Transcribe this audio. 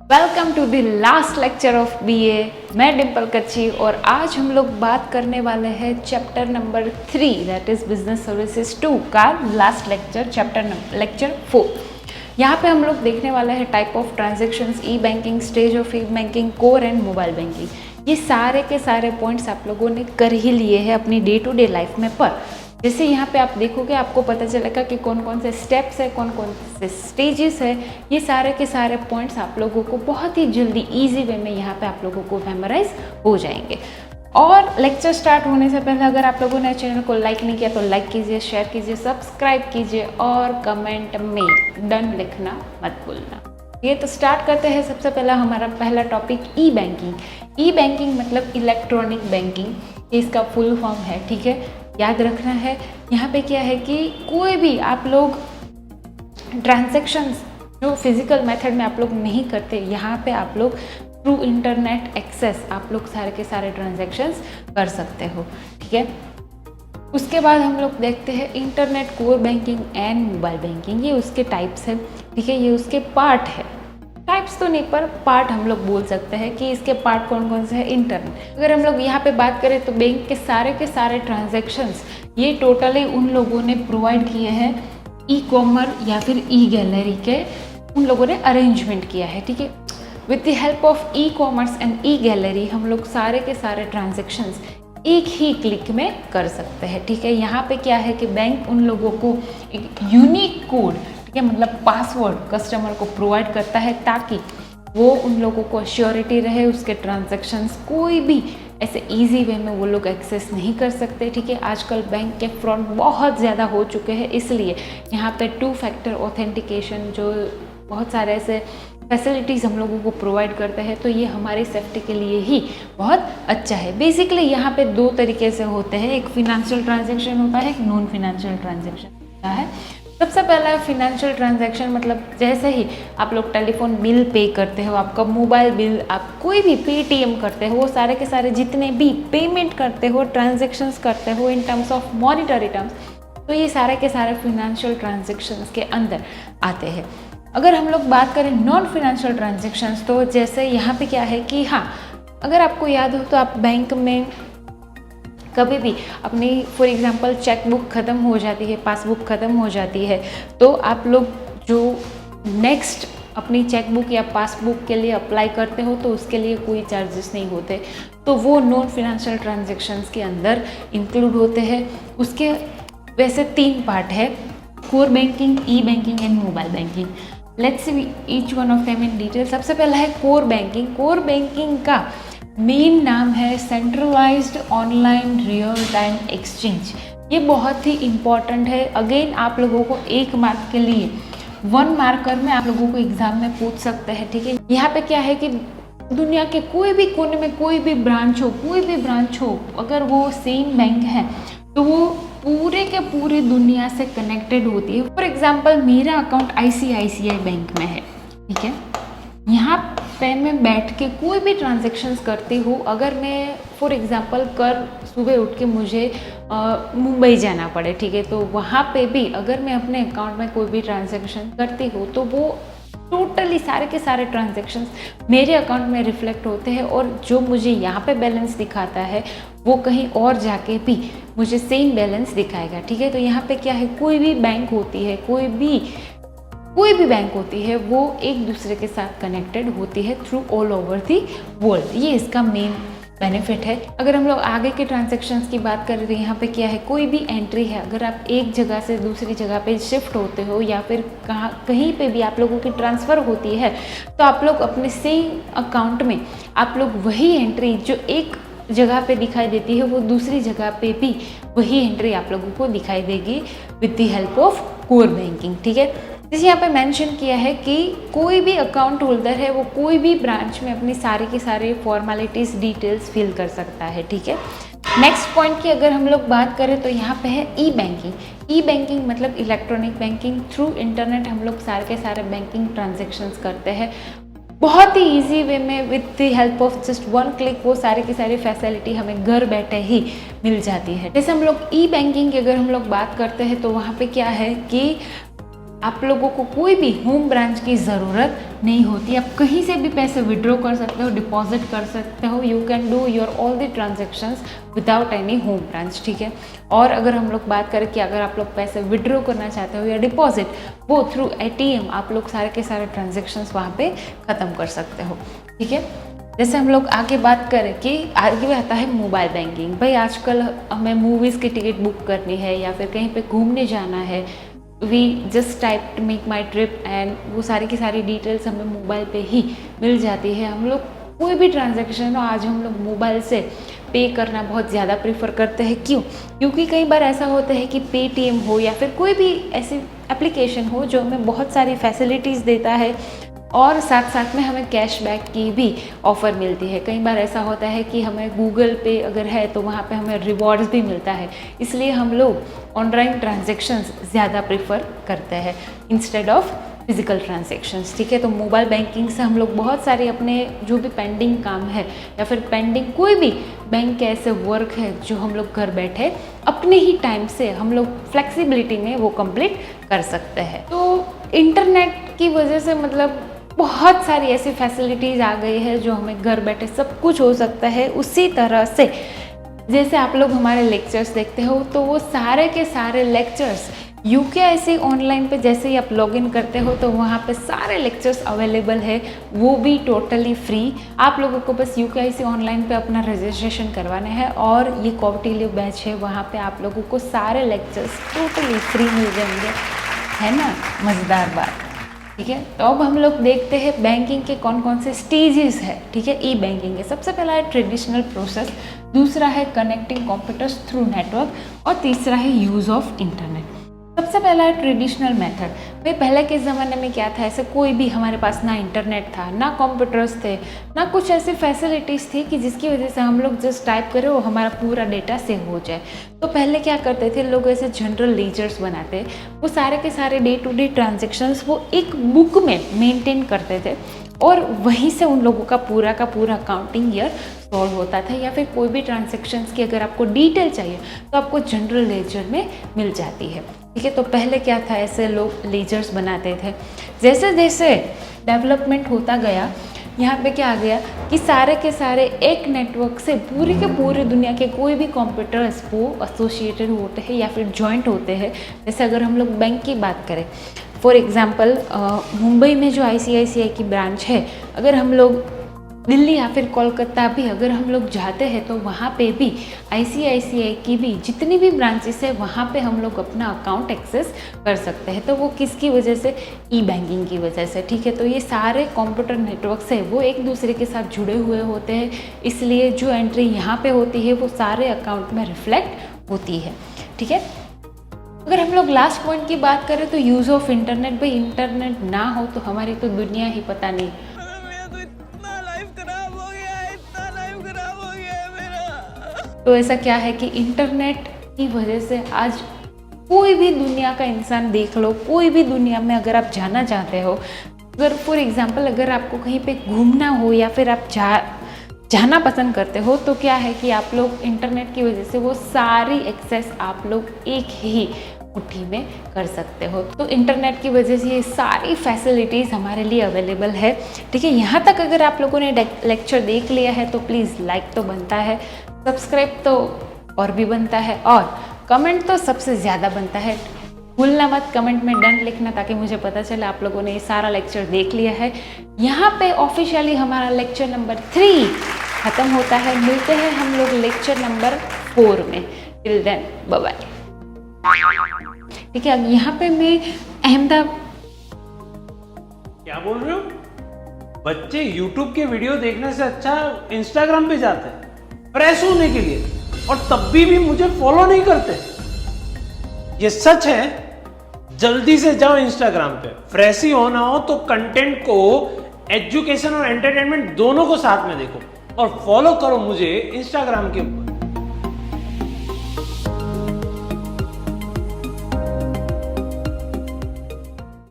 Welcome to the last lecture of BA. मैं डिम्पल कच्ची और आज हम लोग बात करने वाले हैं chapter number 3 that is business services 2 का लास्ट लेक्चर लेक्चर 4। यहाँ पे हम लोग देखने वाले हैं type of transactions, E banking, stage of E banking, core and mobile banking. ये सारे के सारे पॉइंट्स आप लोगों ने कर ही लिए हैं अपनी डे टू डे लाइफ में। पर जैसे यहाँ पे आप देखोगे आपको पता चलेगा कि कौन कौन से स्टेप्स है, कौन कौन से स्टेजेस है। ये सारे के सारे पॉइंट्स आप लोगों को बहुत ही जल्दी इजी वे में यहाँ पे आप लोगों को मेमोराइज हो जाएंगे। और लेक्चर स्टार्ट होने से पहले अगर आप लोगों ने चैनल को लाइक नहीं किया तो लाइक कीजिए, शेयर कीजिए, सब्सक्राइब कीजिए और कमेंट में डन लिखना मत भूलना। ये तो स्टार्ट करते हैं। सबसे पहला हमारा पहला टॉपिक ई बैंकिंग। ई बैंकिंग मतलब इलेक्ट्रॉनिक बैंकिंग, इसका फुल फॉर्म है, ठीक है, याद रखना है। यहाँ पे क्या है कि कोई भी आप लोग ट्रांजैक्शंस जो फिजिकल मेथड में आप लोग नहीं करते, यहाँ पे आप लोग थ्रू इंटरनेट एक्सेस आप लोग सारे के सारे ट्रांजैक्शंस कर सकते हो, ठीक है। उसके बाद हम लोग देखते हैं internet core banking and mobile banking. ये उसके टाइप्स है, ठीक है, ये उसके पार्ट है। टाइप्स तो नहीं पर पार्ट हम लोग बोल सकते हैं कि इसके पार्ट कौन कौन से हैं। इंटरनेट अगर हम लोग यहाँ पे बात करें तो बैंक के सारे ट्रांजैक्शंस ये टोटली उन लोगों ने प्रोवाइड किए हैं, ई कॉमर्स या फिर ई गैलरी के उन लोगों ने अरेंजमेंट किया है, ठीक है। With the help of e commerce and E gallery हम लोग सारे के सारे ट्रांजेक्शन्स एक ही क्लिक में कर सकते हैं, ठीक है। यहाँ पे क्या है कि बैंक उन लोगों को एक यूनिक कोड, ठीक है, मतलब पासवर्ड कस्टमर को प्रोवाइड करता है ताकि वो उन लोगों को श्योरिटी रहे उसके ट्रांजैक्शंस कोई भी ऐसे इजी वे में वो लोग एक्सेस नहीं कर सकते, ठीक है। आजकल बैंक के फ्रॉड बहुत ज़्यादा हो चुके हैं, इसलिए यहाँ पे 2 फैक्टर ऑथेंटिकेशन जो बहुत सारे ऐसे फैसिलिटीज़ हम लोगों को प्रोवाइड करते हैं, तो ये हमारी सेफ्टी के लिए ही बहुत अच्छा है। बेसिकली यहाँ पे 2 तरीके से होते हैं, एक फिनेंशियल ट्रांजैक्शन होता है, एक नॉन फिनेंशियल ट्रांजैक्शन होता है। सबसे पहला फिनेंशियल ट्रांजैक्शन मतलब जैसे ही आप लोग टेलीफोन बिल पे करते हो, आपका मोबाइल बिल, आप कोई भी पेटीएम करते हो, वो सारे के सारे जितने भी पेमेंट करते हो, ट्रांजैक्शंस करते हो in terms of monetary terms, तो ये सारे के सारे फिनेंशियल ट्रांजैक्शंस के अंदर आते हैं। अगर हम लोग बात करें नॉन फिनेंशियल ट्रांजैक्शंस, तो जैसे यहाँ पे क्या है कि हाँ, अगर आपको याद हो तो आप बैंक में कभी भी अपनी फॉर एग्जांपल चेकबुक ख़त्म हो जाती है, पासबुक ख़त्म हो जाती है, तो आप लोग जो नेक्स्ट अपनी चेकबुक या पासबुक के लिए अप्लाई करते हो तो उसके लिए कोई चार्जेस नहीं होते, तो वो नॉन फिनेंशियल ट्रांजैक्शंस के अंदर इंक्लूड होते हैं। उसके वैसे 3 पार्ट है, core banking, E banking and mobile banking. Let's see each one of them in detail. सबसे पहला है कोर बैंकिंग। कोर बैंकिंग का मेन नाम है centralised online real time exchange. ये बहुत ही इम्पॉर्टेंट है। अगेन आप लोगों को 1 मार्क के लिए 1 मार्कर में आप लोगों को एग्जाम में पूछ सकते हैं, ठीक है। यहाँ पे क्या है कि दुनिया के कोई भी कोने में कोई भी ब्रांच हो, अगर वो सेम बैंक है तो वो पूरे के पूरी दुनिया से कनेक्टेड होती है। फॉर एग्जाम्पल मेरा अकाउंट ICICI बैंक में है, ठीक है। यहाँ पे मैं बैठ के कोई भी ट्रांजेक्शन्स करती हूँ। अगर मैं फॉर एग्जांपल सुबह उठ के मुझे मुंबई जाना पड़े, ठीक है, तो वहाँ पे भी अगर मैं अपने अकाउंट में कोई भी ट्रांजेक्शन करती हूँ तो वो टोटली सारे के सारे ट्रांजेक्शन्स मेरे अकाउंट में रिफ्लेक्ट होते हैं और जो मुझे यहाँ पे बैलेंस दिखाता है वो कहीं और जाके भी मुझे सेम बैलेंस दिखाएगा, ठीक है। तो यहाँ पे क्या है, कोई भी बैंक होती है, कोई भी बैंक होती है, वो एक दूसरे के साथ कनेक्टेड होती है through all over the world. ये इसका मेन बेनिफिट है। अगर हम लोग आगे के ट्रांजैक्शंस की बात करें तो यहाँ पे क्या है, कोई भी एंट्री है, अगर आप एक जगह से दूसरी जगह पे शिफ्ट होते हो या फिर कहीं पे भी आप लोगों की ट्रांसफ़र होती है, तो आप लोग अपने सेम अकाउंट में आप लोग वही एंट्री जो एक जगह पे दिखाई देती है वो दूसरी जगह पे भी वही एंट्री आप लोगों को दिखाई देगी with the help of core banking, ठीक है। जैसे यहाँ पे मेंशन किया है कि कोई भी अकाउंट होल्डर है वो कोई भी ब्रांच में अपनी सारे के सारे फॉर्मेलिटीज़ डिटेल्स फिल कर सकता है, ठीक है। नेक्स्ट पॉइंट की अगर हम लोग बात करें तो यहाँ पे है ई बैंकिंग। ई बैंकिंग मतलब इलेक्ट्रॉनिक बैंकिंग। थ्रू इंटरनेट हम लोग सारे के सारे बैंकिंग ट्रांजेक्शन्स करते हैं बहुत ही ईजी वे में। With the help of just 1 click वो सारे की सारी फैसिलिटी हमें घर बैठे ही मिल जाती है। जैसे हम लोग ई बैंकिंग की अगर हम लोग बात करते हैं तो वहाँ पे क्या है कि आप लोगों को कोई भी होम ब्रांच की ज़रूरत नहीं होती। आप कहीं से भी पैसे विड्रॉ कर सकते हो, डिपॉजिट कर सकते हो। You can do your all the transactions without any home branch, ठीक है। और अगर हम लोग बात करें कि अगर आप लोग पैसे विड्रॉ करना चाहते हो या डिपॉजिट, वो थ्रू ATM आप लोग सारे के सारे ट्रांजेक्शन्स वहाँ पे ख़त्म कर सकते हो, ठीक है। जैसे हम लोग आगे बात करें कि आगे आता है मोबाइल बैंकिंग। भाई आजकल हमें मूवीज़ की टिकट बुक करनी है या फिर कहीं पे घूमने जाना है, we just type to make my trip and वो सारी की सारी डिटेल्स हमें मोबाइल पे ही मिल जाती है। हम लोग कोई भी ट्रांजैक्शन हो आज हम लोग मोबाइल से पे करना बहुत ज़्यादा प्रेफर करते हैं। क्यों? क्योंकि कई बार ऐसा होता है कि पेटीएम हो या फिर कोई भी ऐसी एप्लीकेशन हो जो हमें बहुत सारी फैसिलिटीज़ देता है और साथ साथ में हमें कैशबैक की भी ऑफ़र मिलती है। कई बार ऐसा होता है कि हमें गूगल पे अगर है तो वहाँ पे हमें रिवॉर्ड्स भी मिलता है, इसलिए हम लोग ऑनलाइन ट्रांजैक्शंस ज़्यादा प्रेफर करते हैं इंस्टेड ऑफ फिजिकल ट्रांजैक्शंस, ठीक है। तो मोबाइल बैंकिंग से हम लोग बहुत सारे अपने जो भी पेंडिंग काम है या फिर पेंडिंग कोई भी बैंक के ऐसे वर्क है जो हम लोग घर बैठे अपने ही टाइम से हम लोग फ्लेक्सिबिलिटी में वो कंप्लीट कर सकते हैं। तो इंटरनेट की वजह से मतलब बहुत सारी ऐसी फैसिलिटीज़ आ गई है जो हमें घर बैठे सब कुछ हो सकता है। उसी तरह से जैसे आप लोग हमारे लेक्चर्स देखते हो तो वो सारे के सारे लेक्चर्स UKIC ऑनलाइन पे जैसे ही आप लॉगिन करते हो तो वहाँ पे सारे लेक्चर्स अवेलेबल है, वो भी टोटली फ्री। आप लोगों को बस UKIC ऑनलाइन पे अपना रजिस्ट्रेशन करवाना है और ये कॉर्टिलियो बैच है, वहाँ पे आप लोगों को सारे लेक्चर्स टोटली फ्री मिल जाएंगे, है ना। मज़ेदार बात, ठीक है। तो अब हम लोग देखते हैं बैंकिंग के कौन कौन से स्टेजेस है, ठीक है। ई बैंकिंग है, सबसे पहला है ट्रेडिशनल प्रोसेस, दूसरा है कनेक्टिंग कंप्यूटर्स थ्रू नेटवर्क और तीसरा है यूज़ ऑफ इंटरनेट। सबसे पहला है ट्रेडिशनल मेथड। भाई पहले के ज़माने में क्या था, ऐसे कोई भी हमारे पास ना इंटरनेट था, ना कंप्यूटर्स थे, ना कुछ ऐसी फैसिलिटीज़ थी कि जिसकी वजह से हम लोग जस्ट टाइप करें वो हमारा पूरा डेटा सेव हो जाए। तो पहले क्या करते थे लोग, ऐसे जनरल लीजर्स बनाते, वो सारे के सारे डे टू डे ट्रांजेक्शन्स वो एक बुक में मेंटेन करते थे और वहीं से उन लोगों का पूरा अकाउंटिंग ईयर सॉल्व होता था। या फिर कोई भी ट्रांजेक्शन्स की अगर आपको डिटेल चाहिए तो आपको जनरल लेजर में मिल जाती है, ठीक है। तो पहले क्या था, ऐसे लोग लेजर्स बनाते थे। जैसे जैसे डेवलपमेंट होता गया यहाँ पे क्या आ गया कि सारे के सारे एक नेटवर्क से पूरी के पूरी दुनिया के कोई भी कंप्यूटर्स वो एसोसिएटेड होते हैं या फिर जॉइंट होते हैं। जैसे अगर हम लोग बैंक की बात करें, फॉर एग्ज़ाम्पल मुंबई में जो ICICI की ब्रांच है, अगर हम लोग दिल्ली या फिर कोलकाता भी अगर हम लोग जाते हैं तो वहाँ पे भी ICICI की भी जितनी भी ब्रांचेस है वहाँ पे हम लोग अपना अकाउंट एक्सेस कर सकते हैं। तो वो किसकी वजह से, ई बैंकिंग की वजह से, ठीक है। तो ये सारे कंप्यूटर नेटवर्क्स है वो एक दूसरे के साथ जुड़े हुए होते हैं, इसलिए जो एंट्री यहाँ पे होती है वो सारे अकाउंट में रिफ्लेक्ट होती है, ठीक है। अगर हम लोग लास्ट पॉइंट की बात करें तो यूज़ ऑफ इंटरनेट। भाई इंटरनेट ना हो तो हमारी तो दुनिया ही पता नहीं। तो ऐसा क्या है कि इंटरनेट की वजह से आज कोई भी दुनिया का इंसान देख लो, कोई भी दुनिया में अगर आप जाना चाहते हो, अगर फॉर एग्जांपल अगर आपको कहीं पे घूमना हो या फिर आप जाना पसंद करते हो तो क्या है कि आप लोग इंटरनेट की वजह से वो सारी एक्सेस आप लोग एक ही मुट्ठी में कर सकते हो। तो इंटरनेट की वजह से ये सारी फैसिलिटीज़ हमारे लिए अवेलेबल है, ठीक है। यहाँ तक अगर आप लोगों ने लेक्चर देख लिया है तो प्लीज़ लाइक तो बनता है, सब्सक्राइब तो और भी बनता है और कमेंट तो सबसे ज़्यादा बनता है। भूलना मत कमेंट में डन लिखना ताकि मुझे पता चले आप लोगों ने ये सारा लेक्चर देख लिया है। यहाँ पे ऑफिशियली हमारा लेक्चर नंबर 3 ख़त्म होता है। मिलते हैं हम लोग लेक्चर नंबर 4 में। टिल देन बाय बाय, ठीक है। अब यहाँ पे मैं अहमदाबाद, क्या बोल रहे हो? बच्चे YouTube के वीडियो देखने से अच्छा Instagram पे जाते हैं फ्रेश होने के लिए, और तब भी मुझे फॉलो नहीं करते। ये सच है। जल्दी से जाओ Instagram पे, फ्रेश ही होना हो तो कंटेंट को, एजुकेशन और एंटरटेनमेंट दोनों को साथ में देखो और फॉलो करो मुझे Instagram के ऊपर।